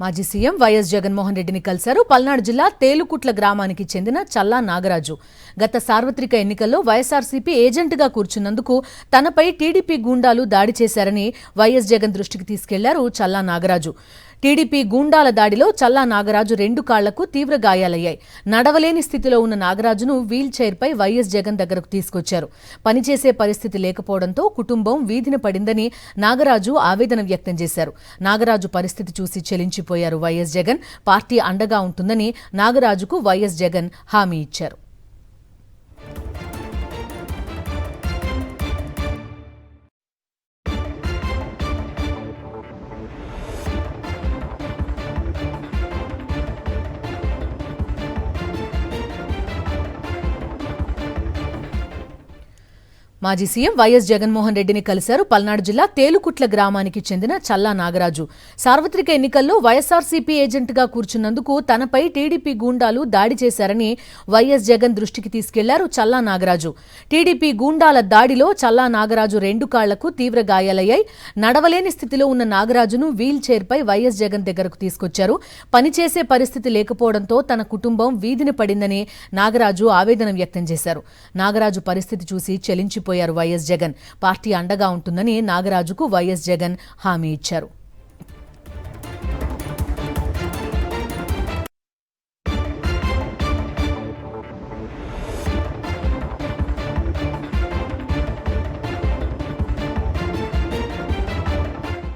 మాజీ CM YS Jaganmohan రెడ్డిని కలిశారు. పల్నాడు జిల్లా తేలుకుట్ల గ్రామానికి చెందిన చల్లా నాగరాజు గత సార్వత్రిక ఎన్నికల్లో వైఎస్ఆర్సీపీ ఏజెంట్గా కూర్చున్నందుకు తనపై టీడీపీ గూండాలు దాడి చేశారని వైఎస్ జగన్ దృష్టికి తీసుకెళ్లారు చల్లా నాగరాజు. టీడీపీ గూండాల దాడిలో చల్లా నాగరాజు 2 కాళ్లకు తీవ్ర గాయాలయ్యాయి. నడవలేని స్థితిలో ఉన్న నాగరాజును వీల్ చైర్పై వైఎస్ జగన్ దగ్గరకు తీసుకొచ్చారు. పనిచేసే పరిస్థితి లేకపోవడంతో కుటుంబం వీధిన పడిందని నాగరాజు ఆవేదన వ్యక్తం చేశారు. నాగరాజు పరిస్థితి చూసి చెలించిపోయారు వైఎస్ జగన్. పార్టీ అండగా ఉంటుందని నాగరాజుకు వైఎస్ జగన్ హామీ ఇచ్చారు. మాజీ సీఎం వైఎస్ జగన్మోహన్ రెడ్డిని కలిశారు. పల్నాడు జిల్లా తేలుకుట్ల గ్రామానికి చెందిన చల్లా నాగరాజు సార్వత్రిక ఎన్నికల్లో వైఎస్ఆర్సీపీ ఏజెంట్గా కూర్చున్నందుకు తనపై టీడీపీ గూండాలు దాడి చేశారని వైఎస్ జగన్ దృష్టికి తీసుకెళ్లారు చల్లా నాగరాజు. టీడీపీ గూండాల దాడిలో చల్లా నాగరాజు 2 కాళ్లకు తీవ్ర గాయాలయ్యాయి. నడవలేని స్థితిలో ఉన్న నాగరాజును వీల్ చైర్పై వైఎస్ జగన్ దగ్గరకు తీసుకొచ్చారు. పనిచేసే పరిస్థితి లేకపోవడంతో తన కుటుంబం వీధిన పడిందని నాగరాజు ఆవేదన వ్యక్తం చేశారు. నాగరాజు పరిస్థితి చూసి చెలించిపోయారు వైఎస్ జగన్. పార్టీ అండగా ఉంటుందని నాగరాజుకు వైఎస్ జగన్ హామీ ఇచ్చారు.